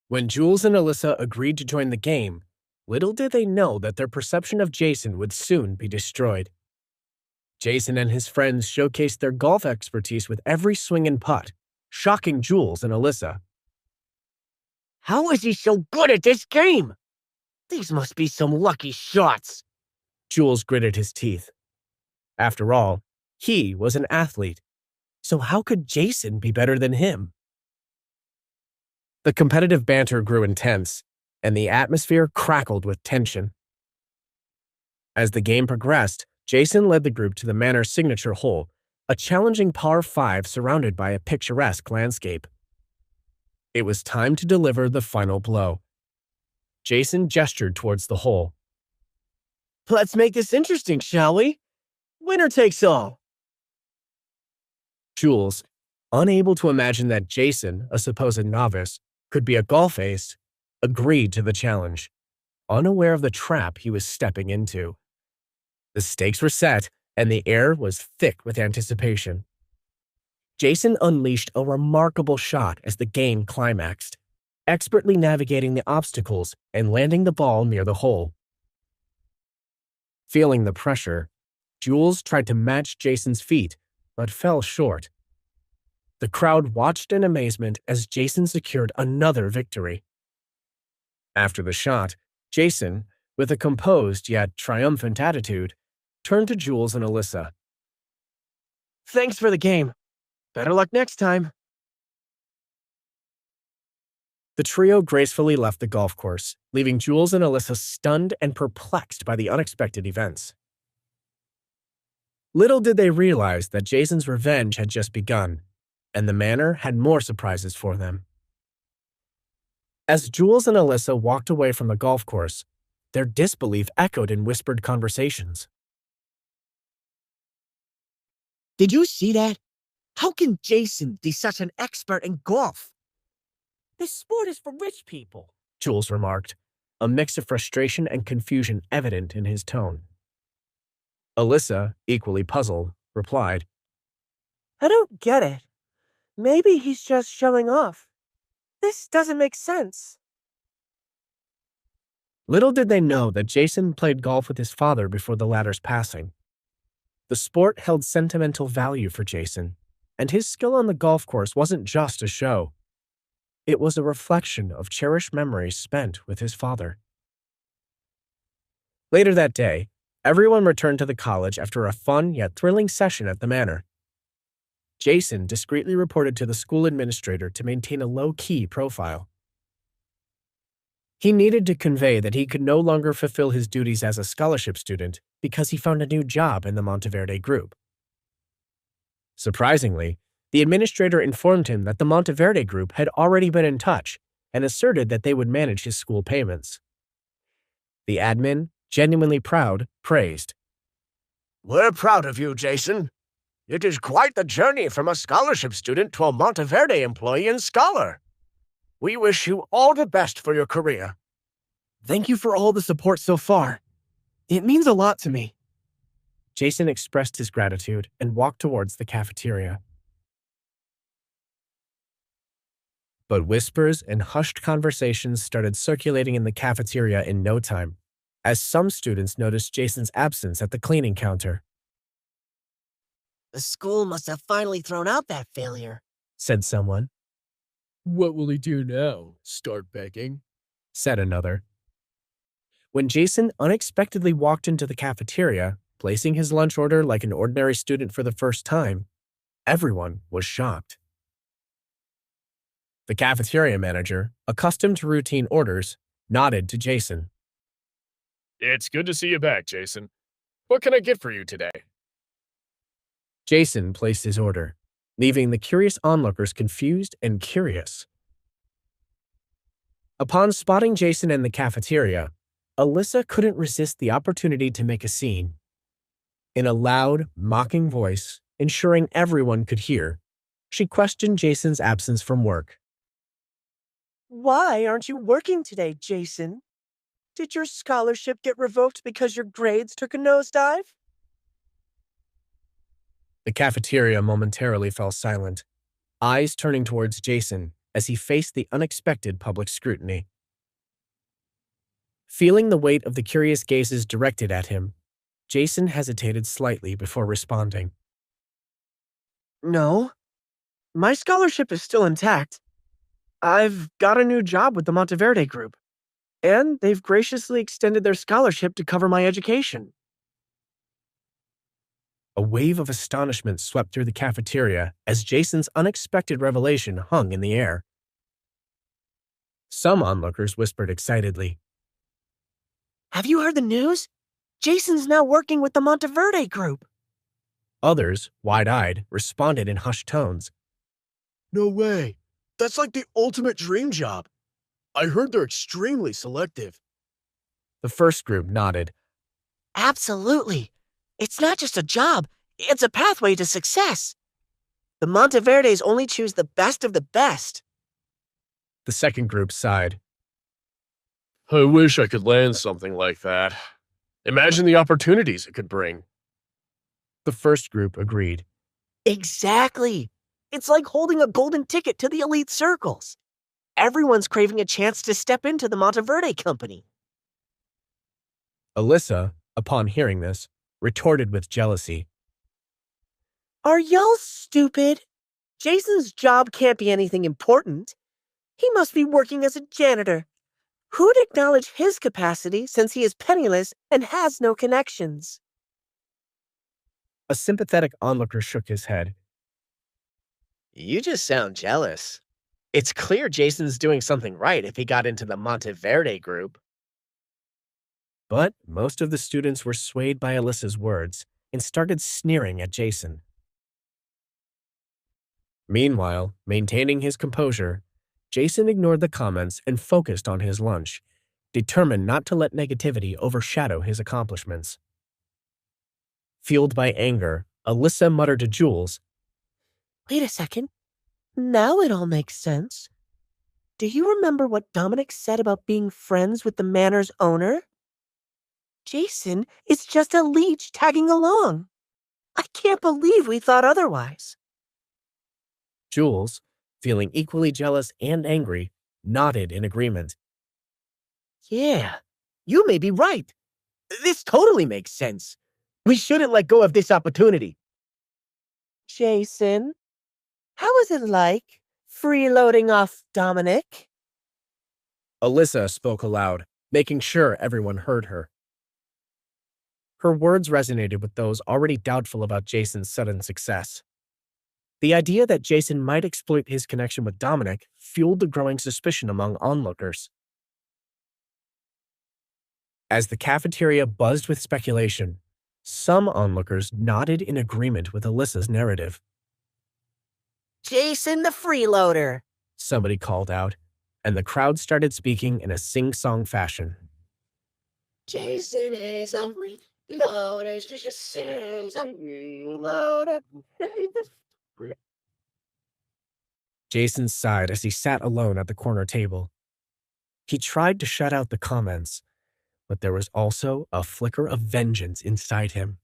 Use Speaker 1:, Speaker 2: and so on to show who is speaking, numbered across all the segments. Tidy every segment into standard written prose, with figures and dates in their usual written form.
Speaker 1: When Jules and Alyssa agreed to join the game, little did they know that their perception of Jason would soon be destroyed. Jason and his friends showcased their golf expertise with every swing and putt, shocking Jules and Alyssa.
Speaker 2: How is he so good at this game? These must be some lucky shots.
Speaker 1: Jules gritted his teeth. After all, he was an athlete, so how could Jason be better than him? The competitive banter grew intense, and the atmosphere crackled with tension. As the game progressed, Jason led the group to the Manor's signature hole, a challenging par 5 surrounded by a picturesque landscape. It was time to deliver the final blow. Jason gestured towards the hole.
Speaker 2: Let's make this interesting, shall we? Winner takes all.
Speaker 1: Jules, unable to imagine that Jason, a supposed novice, could be a golf ace, agreed to the challenge, unaware of the trap he was stepping into. The stakes were set, and the air was thick with anticipation. Jason unleashed a remarkable shot as the game climaxed, expertly navigating the obstacles and landing the ball near the hole. Feeling the pressure, Jules tried to match Jason's feat, but fell short. The crowd watched in amazement as Jason secured another victory. After the shot, Jason, with a composed yet triumphant attitude, turned to Jules and Alyssa.
Speaker 2: Thanks for the game. Better luck next time.
Speaker 1: The trio gracefully left the golf course, leaving Jules and Alyssa stunned and perplexed by the unexpected events. Little did they realize that Jason's revenge had just begun, and the Manor had more surprises for them. As Jules and Alyssa walked away from the golf course, their disbelief echoed in whispered conversations.
Speaker 2: Did you see that? How can Jason be such an expert in golf? This sport is for rich people,
Speaker 1: Jules remarked, a mix of frustration and confusion evident in his tone. Alyssa, equally puzzled, replied,
Speaker 2: I don't get it. Maybe he's just showing off. This doesn't make sense.
Speaker 1: Little did they know that Jason played golf with his father before the latter's passing. The sport held sentimental value for Jason, and his skill on the golf course wasn't just a show. It was a reflection of cherished memories spent with his father. Later that day, everyone returned to the college after a fun yet thrilling session at the Manor. Jason discreetly reported to the school administrator to maintain a low-key profile. He needed to convey that he could no longer fulfill his duties as a scholarship student because he found a new job in the Monteverde group. Surprisingly, the administrator informed him that the Monteverde group had already been in touch and asserted that they would manage his school payments. The admin, genuinely proud, praised.
Speaker 3: We're proud of you, Jason. It is quite the journey from a scholarship student to a Monteverde employee and scholar. We wish you all the best for your career.
Speaker 2: Thank you for all the support so far. It means a lot to me.
Speaker 1: Jason expressed his gratitude and walked towards the cafeteria. But whispers and hushed conversations started circulating in the cafeteria in no time, as some students noticed Jason's absence at the cleaning counter.
Speaker 2: The school must have finally thrown out that failure,
Speaker 1: said someone.
Speaker 4: What will he do now? Start begging?
Speaker 1: Said another. When Jason unexpectedly walked into the cafeteria, placing his lunch order like an ordinary student for the first time, everyone was shocked. The cafeteria manager, accustomed to routine orders, nodded to Jason.
Speaker 4: It's good to see you back, Jason. What can I get for you today?
Speaker 1: Jason placed his order, leaving the curious onlookers confused and curious. Upon spotting Jason in the cafeteria, Alyssa couldn't resist the opportunity to make a scene. In a loud, mocking voice, ensuring everyone could hear, she questioned Jason's absence from work.
Speaker 2: Why aren't you working today, Jason? Did your scholarship get revoked because your grades took a nosedive?
Speaker 1: The cafeteria momentarily fell silent, eyes turning towards Jason as he faced the unexpected public scrutiny. Feeling the weight of the curious gazes directed at him, Jason hesitated slightly before responding.
Speaker 5: No, my scholarship is still intact. I've got a new job with the Monteverde Group, and they've graciously extended their scholarship to cover my education.
Speaker 1: A wave of astonishment swept through the cafeteria as Jason's unexpected revelation hung in the air. Some onlookers whispered excitedly,
Speaker 2: Have you heard the news? Jason's now working with the Monteverde Group.
Speaker 1: Others, wide-eyed, responded in hushed tones.
Speaker 3: No way. That's like the ultimate dream job. I heard they're extremely selective.
Speaker 1: The first group nodded.
Speaker 2: Absolutely. It's not just a job, it's a pathway to success. The Monteverdes only choose the best of the best.
Speaker 1: The second group sighed.
Speaker 4: I wish I could land something like that. Imagine the opportunities it could bring.
Speaker 1: The first group agreed.
Speaker 2: Exactly. It's like holding a golden ticket to the elite circles. Everyone's craving a chance to step into the Monteverde company.
Speaker 1: Alyssa, upon hearing this, retorted with jealousy.
Speaker 2: Are y'all stupid? Jason's job can't be anything important. He must be working as a janitor. Who'd acknowledge his capacity since he is penniless and has no connections?
Speaker 1: A sympathetic onlooker shook his head.
Speaker 5: You just sound jealous. It's clear Jason's doing something right if he got into the Monteverde Group.
Speaker 1: But most of the students were swayed by Alyssa's words and started sneering at Jason. Meanwhile, maintaining his composure, Jason ignored the comments and focused on his lunch, determined not to let negativity overshadow his accomplishments. Fueled by anger, Alyssa muttered to Jules,
Speaker 2: Wait a second. Now it all makes sense. Do you remember what Dominic said about being friends with the manor's owner? Jason is just a leech tagging along. I can't believe we thought otherwise.
Speaker 1: Jules, feeling equally jealous and angry, nodded in agreement.
Speaker 5: Yeah, you may be right. This totally makes sense. We shouldn't let go of this opportunity.
Speaker 2: Jason, how was it like freeloading off Dominic?
Speaker 1: Alyssa spoke aloud, making sure everyone heard her. Her words resonated with those already doubtful about Jason's sudden success. The idea that Jason might exploit his connection with Dominic fueled the growing suspicion among onlookers. As the cafeteria buzzed with speculation, some onlookers nodded in agreement with Alyssa's narrative.
Speaker 2: Jason the freeloader.
Speaker 1: Somebody called out, and the crowd started speaking in a sing-song fashion.
Speaker 2: Jason is a freeloader. Jason is a freeloader.
Speaker 1: Jason sighed as he sat alone at the corner table. He tried to shut out the comments, but there was also a flicker of vengeance inside him.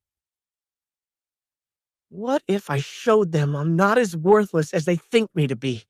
Speaker 5: What if I showed them I'm not as worthless as they think me to be?